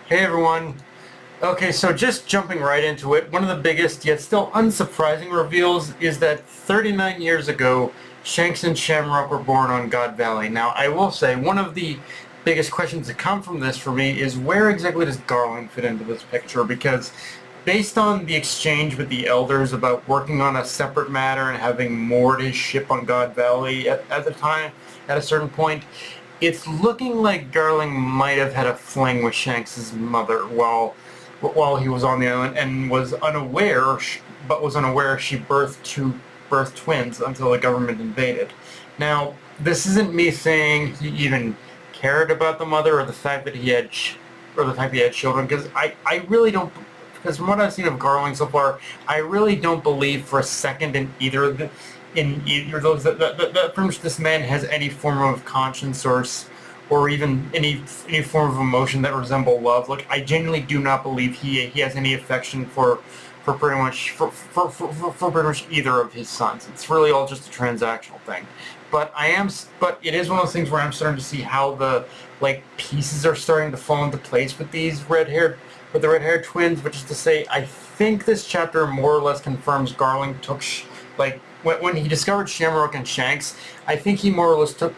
Hey everyone. Okay, so just jumping right into it, one of the biggest yet still unsurprising reveals is that 39 years ago, Shanks and Shamrock were born on God Valley. Now, I will say, one of the biggest questions that come from this for me is where exactly does Garland fit into this picture? Because based on the exchange with the elders about working on a separate matter and having moored his ship on God Valley at the time, at a certain point, it's looking like Garling might have had a fling with Shanks' mother while he was on the island and was unaware, but was unaware she birthed twins until the government invaded. Now, this isn't me saying he even cared about the mother or the fact that he had children, because I really don't. Because from what I've seen of Garling so far, I really don't believe for a second in either of those that pretty much this man has any form of conscience or even any form of emotion that resemble love. Like, I genuinely do not believe he has any affection for pretty much either of his sons. It's really all just a transactional thing. But it is one of those things where I'm starting to see how the pieces are starting to fall into place with the red-haired twins. Which is to say, I think this chapter more or less confirms Garling took when he discovered Shamrock and Shanks. I think he more or less took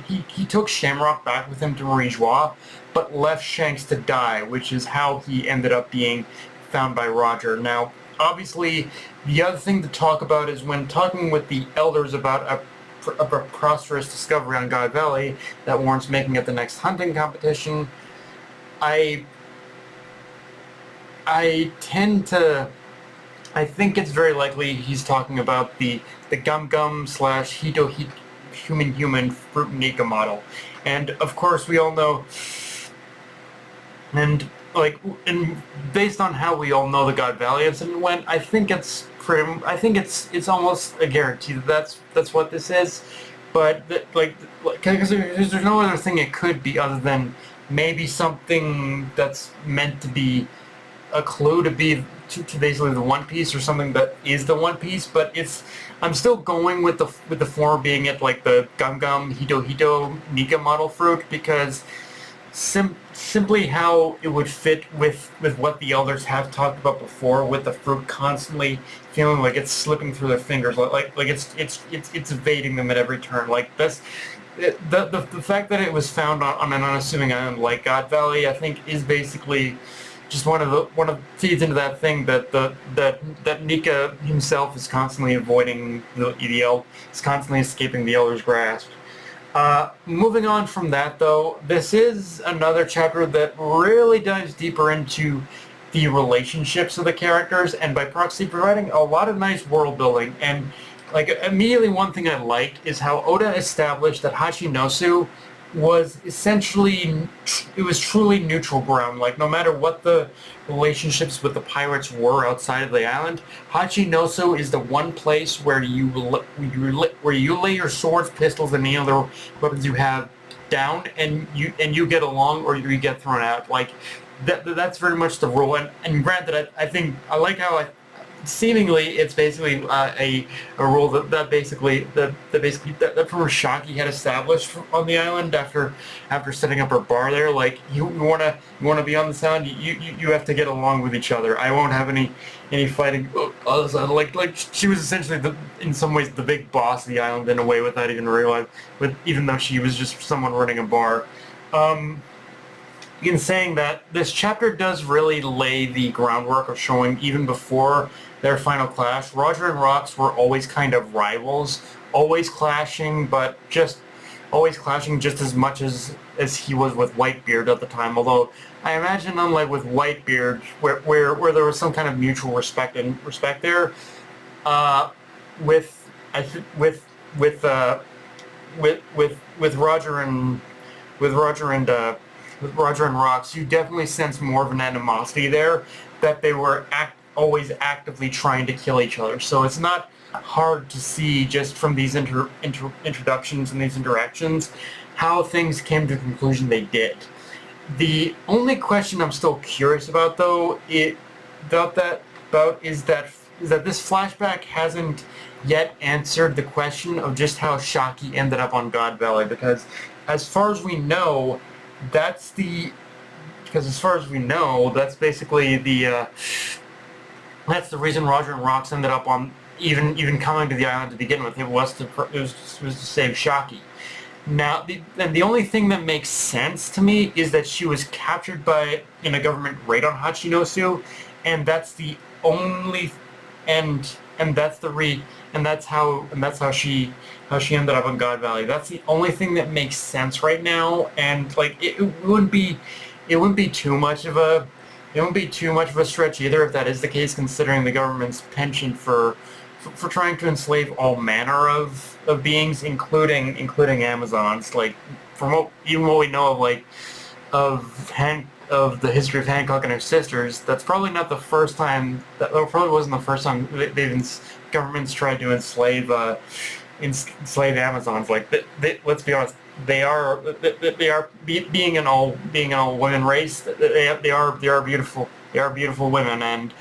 he took Shamrock back with him to Marie-Joie, but left Shanks to die, which is how he ended up being found by Roger. Now, obviously, the other thing to talk about is when talking with the elders about a prosperous discovery on God Valley that warrants making it the next hunting competition. I tend to. I think it's very likely he's talking about the Gum Gum slash human fruit Nika model, and of course we all know, and based on how we all know the God Valley incident went, I think it's almost a guarantee that that's what this is, but because there's no other thing it could be other than maybe something that's meant to be a clue to basically the One Piece, or something that is the One Piece. But I'm still going with the former being it, like the Gum Gum Hito Nika model fruit, because simply how it would fit with what the elders have talked about before, with the fruit constantly feeling like it's slipping through their fingers, like it's evading them at every turn. Like this, the fact that it was found on an unassuming island like God Valley, I think, is basically just one of feeds into that thing that Nika himself is constantly avoiding is constantly escaping the Elder's grasp. Moving on from that, though, this is another chapter that really dives deeper into the relationships of the characters, and by proxy providing a lot of nice world building. And immediately, one thing I liked is how Oda established that Hachinosu was essentially, it was truly neutral ground. Like, no matter what the relationships with the pirates were outside of the island, Hachinosu is the one place where where you lay your swords, pistols, and any other weapons you have down, and you get along, or you get thrown out. Like, that's very much the rule. And granted, I think I like how seemingly it's basically a rule that Shaki had established on the island after setting up her bar there. Like, you wanna be on this island, you have to get along with each other. I won't have any fighting. Like she was essentially in some ways the big boss of the island in a way, without even realizing, even though she was just someone running a bar. In saying that, this chapter does really lay the groundwork of showing, even before their final clash, Roger and Rox were always kind of rivals, always clashing, but just always clashing just as much as he was with Whitebeard at the time. Although I imagine, unlike with Whitebeard, where there was some kind of mutual respect there, with I th- with Roger and with Roger and Rox, you definitely sense more of an animosity there, that they were always actively trying to kill each other. So it's not hard to see, just from these introductions and these interactions, how things came to the conclusion they did. The only question I'm still curious about, though, is that this flashback hasn't yet answered the question of just how Shaki ended up on God Valley, because as far as we know, that's because as far as we know, that's basically that's the reason Roger and Rox ended up on even coming to the island to begin with. It was to save Shaki. Now, the only thing that makes sense to me is that she was captured in a government raid on Hachinosu, and that's the only, and that's the and that's how she ended up in God Valley. That's the only thing that makes sense right now, and like it wouldn't be too much of a stretch either if that is the case, considering the government's penchant for trying to enslave all manner of beings, including Amazons. Like from what we know of of the history of Hancock and her sisters, that's probably not the first time. That probably wasn't the first time governments tried to enslave Amazons. Like let's be honest, they are being an all women race. They are beautiful. They are beautiful women, and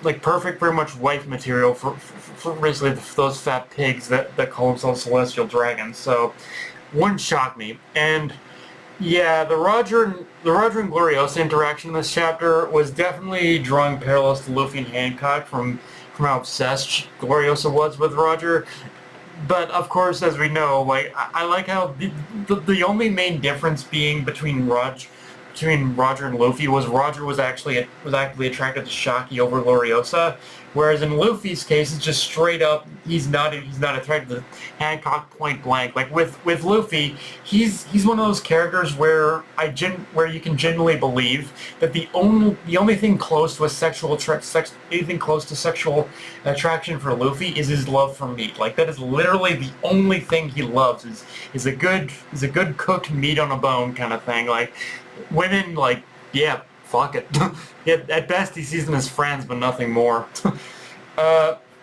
like perfect, pretty much wife material for basically those fat pigs that call themselves celestial dragons. So wouldn't shock me. And yeah, the Roger and Gloriosa interaction in this chapter was definitely drawing parallels to Luffy and Hancock from how obsessed Gloriosa was with Roger. But of course, as we know, like I like how the only main difference being between Roger and Luffy was Roger was actually attracted to Shaki over Gloriosa, whereas in Luffy's case, it's just straight up he's not attracted to Hancock point blank. Like with Luffy, he's one of those characters where you can genuinely believe that the only thing close to sexual attraction for Luffy is his love for meat. Like that is literally the only thing he loves is a good cooked meat on a bone kind of thing. Like women, like, yeah, fuck it. Yeah, at best he sees them as friends, but nothing more.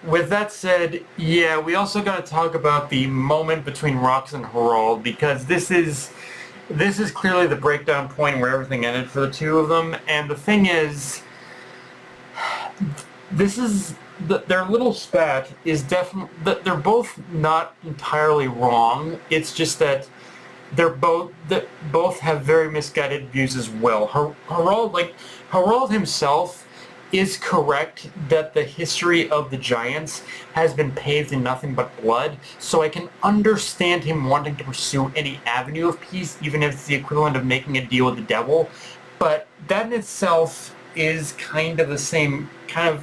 With that said, yeah, we also got to talk about the moment between Rox and Herald, because this is clearly the breakdown point where everything ended for the two of them. And the thing is, their little spat is definitely, they're both not entirely wrong. It's just that both have very misguided views as well. Herald himself is correct that the history of the Giants has been paved in nothing but blood, so I can understand him wanting to pursue any avenue of peace, even if it's the equivalent of making a deal with the devil. But that in itself is kind of the same, kind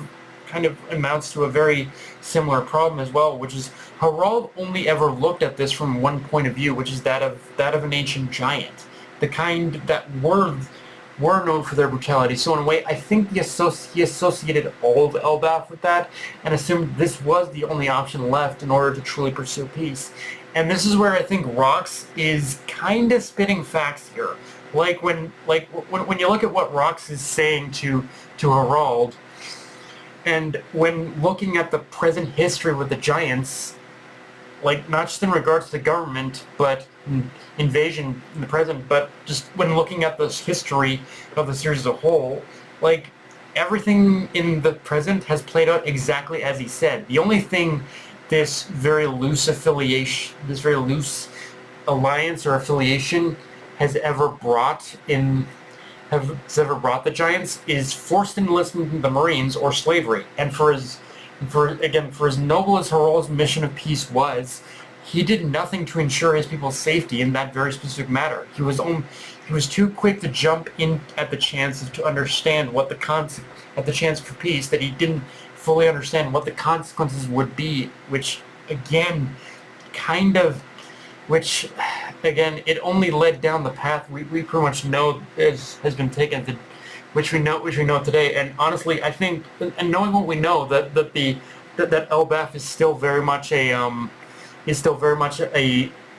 of amounts to a very similar problem as well, which is Herald only ever looked at this from one point of view, which is that of an ancient giant, the kind that were known for their brutality. So in a way, I think he associated all of Elbaph with that, and assumed this was the only option left in order to truly pursue peace. And this is where I think Rox is kind of spitting facts here. Like when you look at what Rox is saying to Herald, and when looking at the present history with the Giants, like not just in regards to the government, but invasion in the present, but just when looking at the history of the series as a whole, like everything in the present has played out exactly as he said. The only thing this very loose alliance or affiliation has ever brought the Giants is forced enlistment in the Marines or slavery. And for as noble as Herald's mission of peace was, he did nothing to ensure his people's safety in that very specific matter. He was too quick to jump in at the chance to understand at the chance for peace, that he didn't fully understand what the consequences would be, which again it only led down the path we pretty much know has been taken to, which we know today. And honestly, I think, and knowing what we know, that Elbaph is still very much an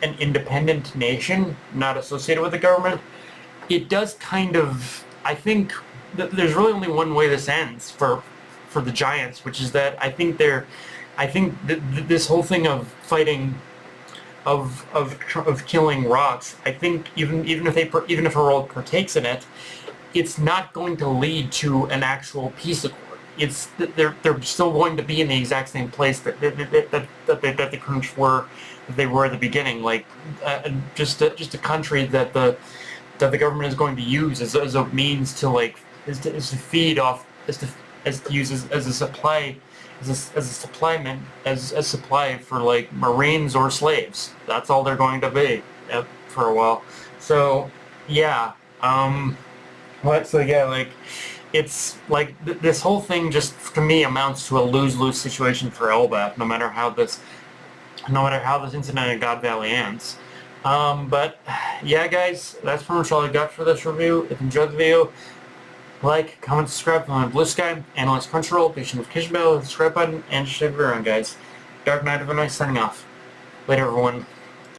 independent nation, not associated with the government. It does kind of, I think that there's really only one way this ends for the Giants, which is that I think this whole thing of fighting, of killing Rox, I think even if Herald partakes in it, it's not going to lead to an actual peace accord. It's they're still going to be in the exact same place that the Crunch were, that they were at the beginning. Like just a country that that the government is going to use as a means to like is to feed off as to use as a supply as a supply for like Marines or slaves. That's all they're going to be for a while. So yeah, what? So yeah, like it's like this whole thing just to me amounts to a lose-lose situation for Elbaph. No matter how this incident in God Valley ends. But yeah, guys, that's pretty much all I got for this review. If you enjoyed the video, like, comment, subscribe on Blue Sky, Analyze Crunchyroll, be sure to notification bell, subscribe button, and just everyone, guys. Dark Knight of a Night signing off. Later, everyone.